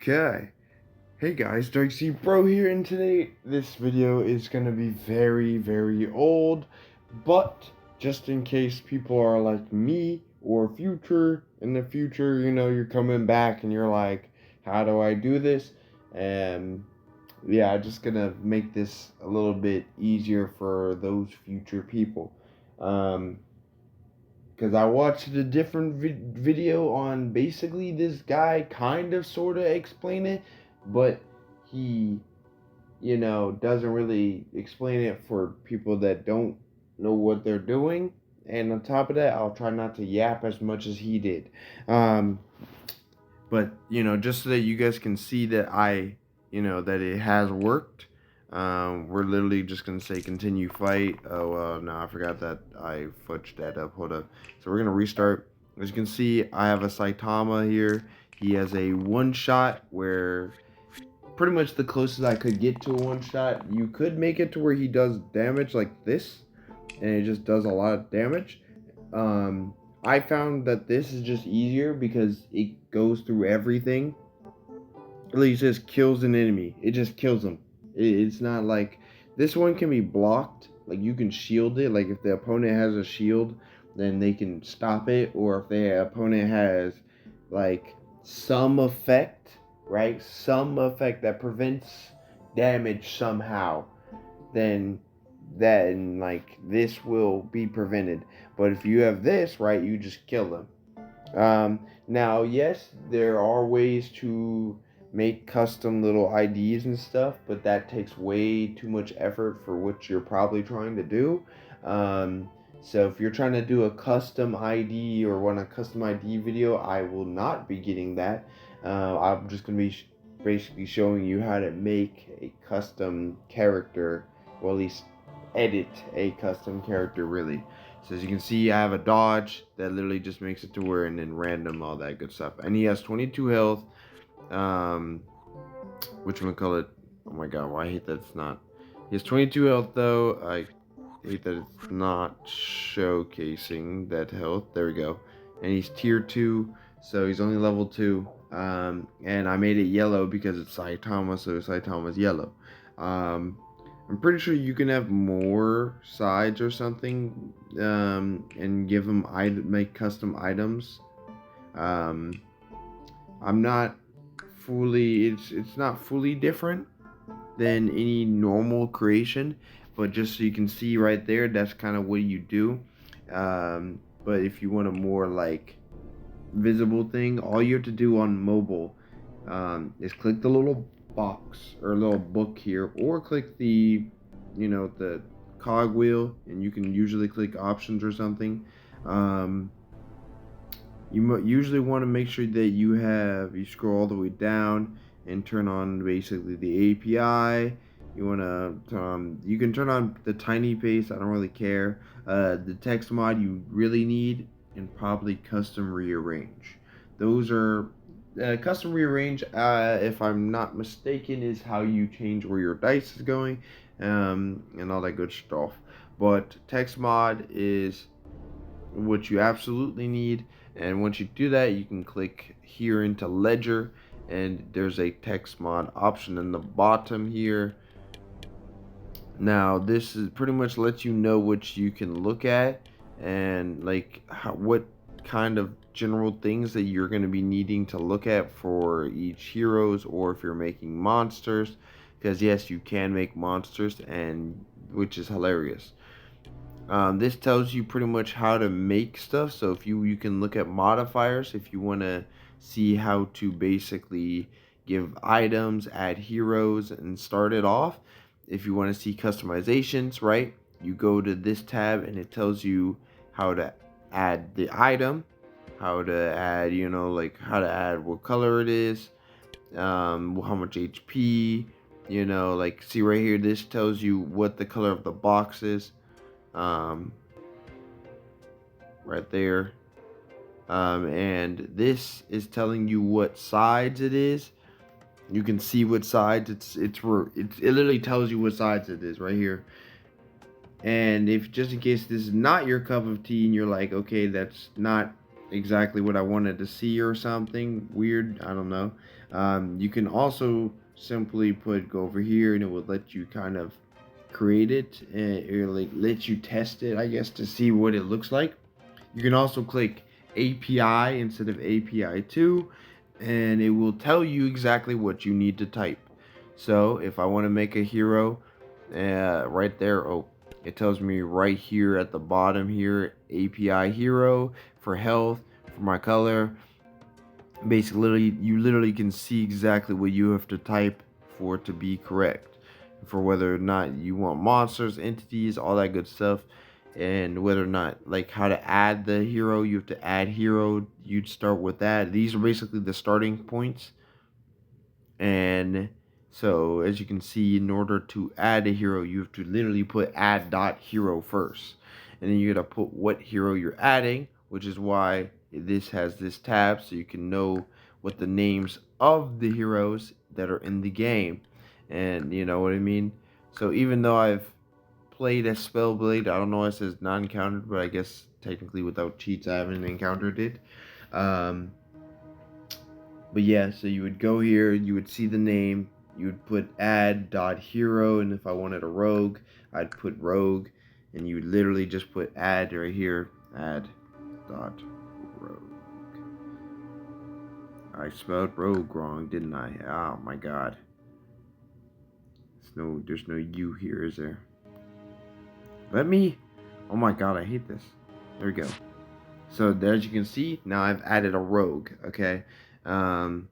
Okay. Hey guys, Dark Sea Bro here, and today this video is gonna be very old, but just in case people are like me or in the future, you're coming back and you're like, how do I do this? And yeah, I'm just gonna make this a little bit easier for those future people. Um, because I watched a different video on basically this guy kind of sort of explain it, but he, doesn't really explain it for people that don't know what they're doing. And on top of that, I'll try not to yap as much as he did. Um, but just so that you guys can see that that it has worked. We're literally just gonna say continue fight. Oh no, I forgot that I fudged that up. Hold up. So we're gonna restart. As you can see, I have a Saitama here. He has a one shot where pretty much the closest I could get to a one shot. You could make it to where he does damage like this, and it just does a lot of damage. Um, I found that this is just easier because it goes through everything. It just kills an enemy. It just kills them. It's not like this one can be blocked. Like you can shield it. Like if the opponent has a shield, then they can stop it. Or if the opponent has like some effect, right? Some effect that prevents damage somehow, then like this will be prevented. But if you have this, right, you just kill them. Now, yes, there are ways to make custom little IDs and stuff, but that takes way too much effort for what you're probably trying to do. Um, so if you're trying to do a custom ID or want a custom ID video, I will not be getting that. I'm just going to be basically showing you how to make a custom character, or at least edit a custom character, really. So as you can see, I have a dodge that literally just makes it to where, and then random, all that good stuff. And he has 22 health. Whatchamacallit? Oh my god, why I hate that it's not. He has 22 health though. I hate that it's not showcasing that health. There we go. And he's tier 2, so he's only level 2. And I made it yellow because it's Saitama, so Saitama's yellow. I'm pretty sure you can have more sides or something, and give them make custom items. Um, I'm not fully. It's not fully different than any normal creation, but just so you can see right there, that's kind of what you do. But if you want a more like visible thing, all you have to do on mobile is click the little box or little book here, or click the cog wheel, and you can usually click options or something. Um, you usually want to make sure that you scroll all the way down and turn on basically the API. You want to you can turn on the tiny paste. I don't really care. The text mod you really need, and probably custom rearrange. Those are custom rearrange. If I'm not mistaken, is how you change where your dice is going, and all that good stuff. But text mod is what you absolutely need. And once you do that, you can click here into Ledger, and there's a text mod option in the bottom here. Now this is pretty much lets you know what you can look at, and like what kind of general things that you're going to be needing to look at for each heroes, or if you're making monsters, because yes, you can make monsters, and which is hilarious. This tells you pretty much how to make stuff. So if you can look at modifiers if you want to see how to basically give items, add heroes, and start it off. If you want to see customizations, right, you go to this tab and it tells you how to add the item, how to add, like how to add what color it is, how much HP, like see right here, this tells you what the color of the box is. um, right there. And this is telling you what sides it is. You can see what sides it literally tells you what sides it is right here. And if just in case this is not your cup of tea and you're like, okay, that's not exactly what I wanted to see or something weird, I don't know. You can also simply go over here, and it will let you kind of create it, and it will like let you test it, I guess, to see what it looks like. You can also click API instead of API 2, and it will tell you exactly what you need to type. So if I want to make a hero, right there, oh, it tells me right here at the bottom here, API hero for health, for my color. Basically, you literally can see exactly what you have to type for it to be correct, for whether or not you want monsters, entities, all that good stuff, and whether or not, like, how to add the hero. You have to add hero, you'd start with that. These are basically the starting points. And so as you can see, in order to add a hero, you have to literally put add dot hero first, and then you gotta put what hero you're adding, which is why this has this tab, so you can know what the names of the heroes that are in the game. And you know what I mean. So even though I've played as Spellblade, I don't know, it says not encountered, but I guess technically without cheats I haven't encountered it. um but yeah, so you would go here, you would see the name, you would put add dot hero, and if I wanted a rogue, I'd put rogue, and you would literally just put add right here, add dot rogue. I spelled rogue wrong, didn't I? Oh my god. There's no U here, is there? Let me. Oh my god, I hate this. There we go. So there, as you can see, now I've added a rogue. Okay. Um,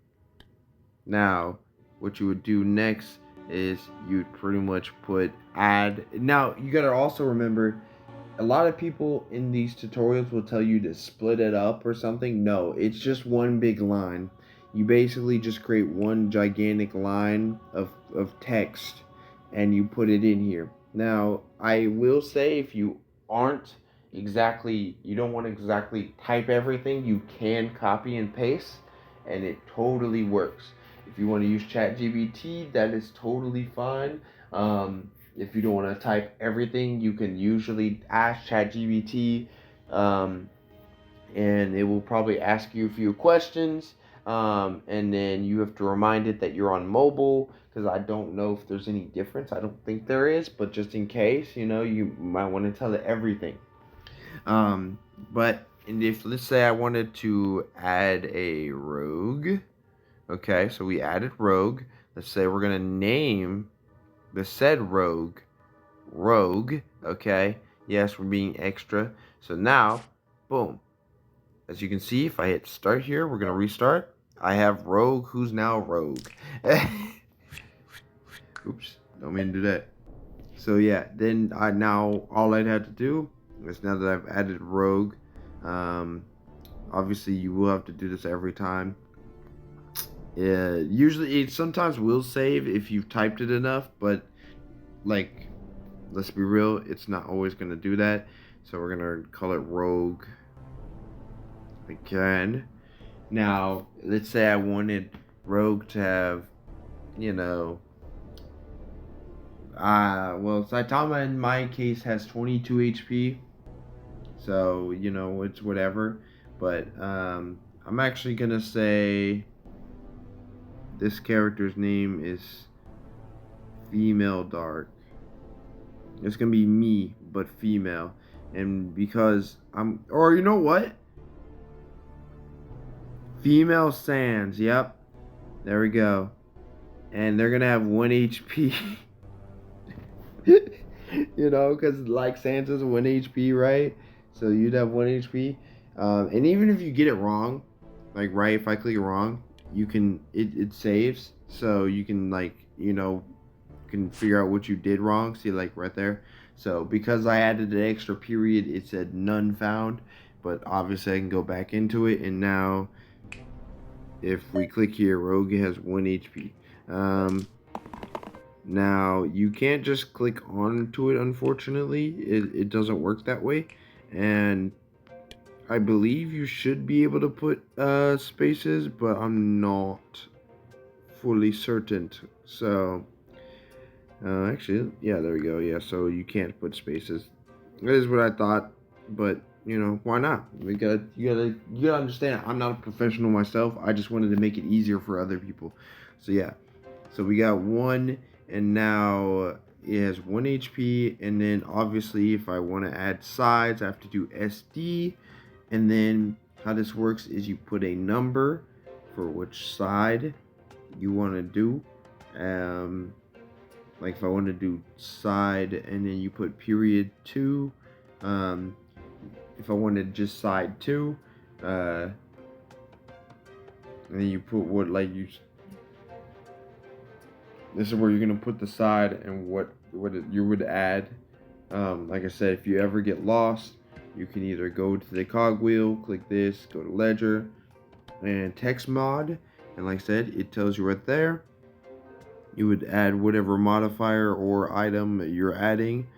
Now, what you would do next is you'd pretty much put add. Now, you gotta also remember, a lot of people in these tutorials will tell you to split it up or something. No, it's just one big line. You basically just create one gigantic line of text, and you put it in here. Now, I will say, if you aren't you don't want to exactly type everything, you can copy and paste, and it totally works. If you want to use ChatGPT, that is totally fine. If you don't want to type everything, you can usually ask ChatGPT, um, and it will probably ask you a few questions, and then you have to remind it that you're on mobile, because I don't know if there's any difference. I don't think there is, but just in case, you might want to tell it everything. Um, but and if, let's say, I wanted to add a rogue. Okay, so we added rogue. Let's say we're gonna name the said rogue rogue. Okay, yes, we're being extra. So now, boom. As you can see, if I hit start here, we're gonna restart. I have rogue, who's now rogue. Oops, don't mean to do that. So yeah, then now all I'd have to do is, now that I've added rogue, obviously you will have to do this every time. Usually it sometimes will save if you've typed it enough, but like, let's be real, it's not always gonna do that. So we're gonna call it rogue again. Now, let's say I wanted rogue to have, you know, well, Saitama in my case has 22 HP, so it's whatever. But I'm actually gonna say this character's name is Female Dark. It's gonna be me, but female. And because or you know what? Female Sans, yep. There we go. And they're gonna have 1 HP. Because like Santa's 1 HP, right? So you'd have 1 HP. And even if you get it wrong, like, right, if I click it wrong, it saves. So you can, like, can figure out what you did wrong. See, like, right there. So because I added an extra period, it said none found. But obviously I can go back into it, and now if we click here, Rogue has 1 HP. Now, you can't just click onto it, unfortunately. It doesn't work that way. And I believe you should be able to put spaces, but I'm not fully certain. So, actually, yeah, there we go. Yeah, so you can't put spaces. That is what I thought, but You know, why not? You gotta understand. I'm not a professional myself. I just wanted to make it easier for other people. So yeah. So we got one, and now it has 1 HP. And then obviously, if I want to add sides, I have to do SD. And then how this works is you put a number for which side you want to do. Um, like if I want to do side, and then you put period 2. Um, if I wanted just side 2, and then you put what like you. This is where you're gonna put the side and what you would add. Like I said, if you ever get lost, you can either go to the cogwheel, click this, go to ledger, and text mod, and like I said, it tells you right there. You would add whatever modifier or item you're adding,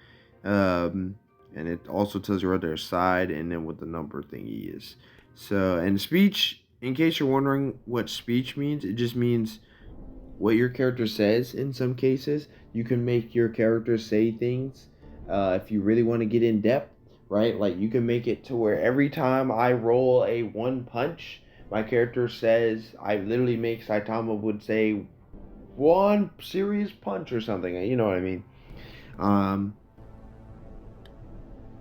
um, and it also tells you right there side and then what the number thingy is. So, and speech, in case you're wondering what speech means, it just means what your character says. In some cases, you can make your character say things if you really want to get in depth, right? Like you can make it to where every time I roll a one punch, my character says, I literally make Saitama would say one serious punch or something. You know what I mean? Um,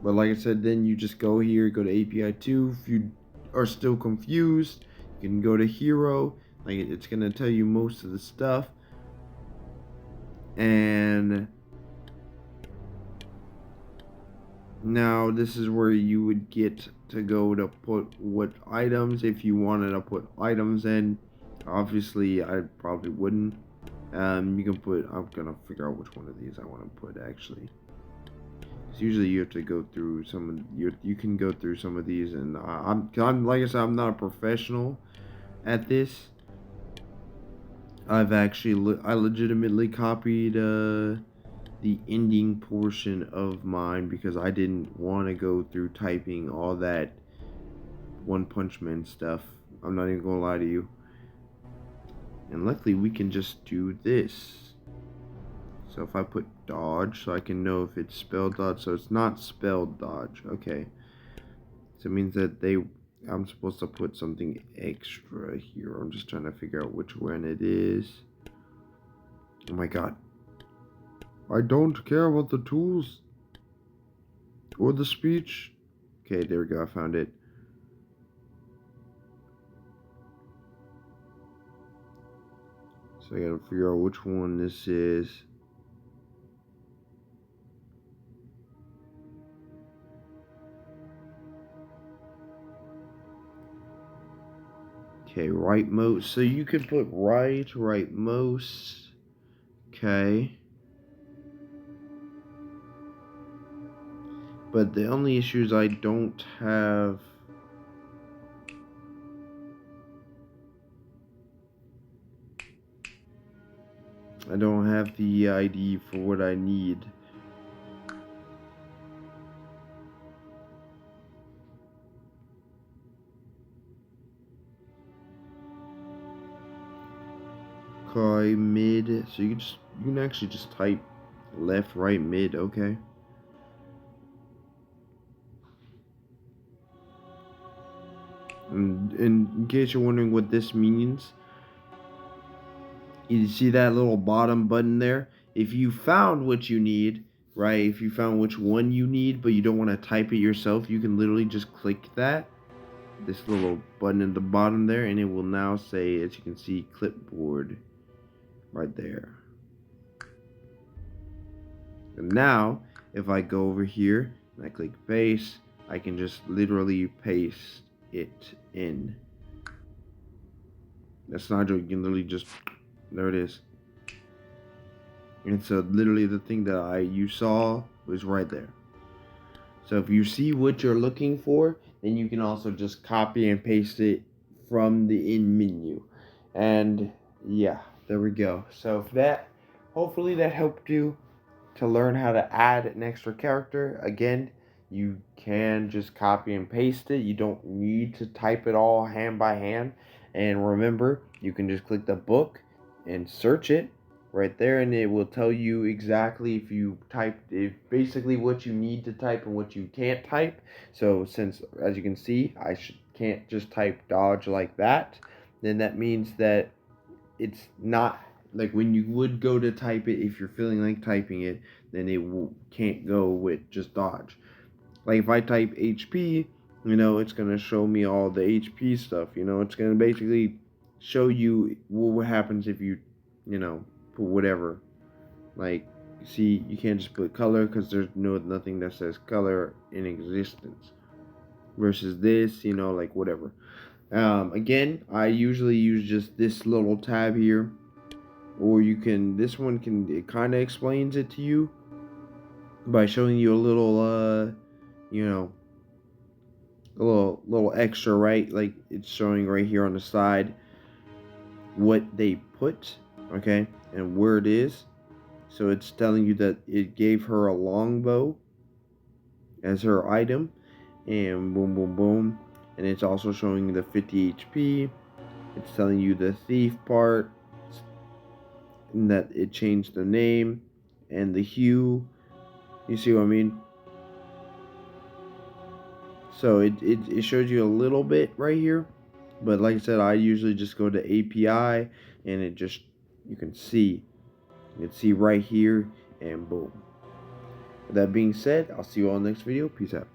but like I said, then you just go here, go to API 2. If you are still confused, you can go to Hero. Like it's gonna tell you most of the stuff. And now this is where you would get to go to put what items if you wanted to put items in. Obviously, I probably wouldn't. You can put. I'm gonna figure out which one of these I want to put actually. Because usually you have to go through some of you can go through some of these, and I'm like I said, I'm not a professional at this. I legitimately copied the ending portion of mine because I didn't want to go through typing all that One Punch Man stuff. I'm not even gonna lie to you. And luckily we can just do this. So if I put dodge, so I can know if it's spelled dodge. So it's not spelled dodge. Okay. So it means that I'm supposed to put something extra here. I'm just trying to figure out which one it is. Oh my god. I don't care about the tools or the speech. Okay, there we go. I found it. So I gotta figure out which one this is. Okay, right most. So you could put right most. Okay. But the only issue is I don't have. I don't have the ID for what I need. Okay, mid. So you can actually just type left, right, mid. Okay. And in case you're wondering what this means, you see that little bottom button there? If you found what you need, right? If you found which one you need, but you don't want to type it yourself, you can literally just click that. This little button at the bottom there, and it will now say, as you can see, clipboard right there. And now, if I go over here and I click paste, I can just literally paste it in. That's not joke. You can literally just, there it is. And so literally the thing that you saw was right there. So if you see what you're looking for, then you can also just copy and paste it from the in menu. And yeah, there we go. So if that, hopefully that helped you to learn how to add an extra character. Again, you can just copy and paste it. You don't need to type it all hand by hand. And remember, you can just click the book and search it. right there, and it will tell you exactly if you typed, if basically what you need to type and what you can't type. So since, as you can see, can't just type dodge like that, then that means that it's not like when you would go to type it, if you're feeling like typing it, then it can't go with just dodge. Like if I type HP, it's gonna show me all the HP stuff. It's gonna basically show you what happens if you put whatever. Like, see, you can't just put color because there's nothing that says color in existence. Versus this, like whatever. Again, I usually use just this little tab here, or this one it kind of explains it to you by showing you a little, you know, a little extra, right? Like it's showing right here on the side what they put, okay, and where it is. So it's telling you that it gave her a longbow as her item, and boom, boom, boom. And it's also showing you the 50 HP. It's telling you the thief part, and that it changed the name and the hue. You see what I mean? So it shows you a little bit right here. But like I said, I usually just go to API, and you can see. You can see right here, and boom. With that being said, I'll see you all in the next video. Peace out.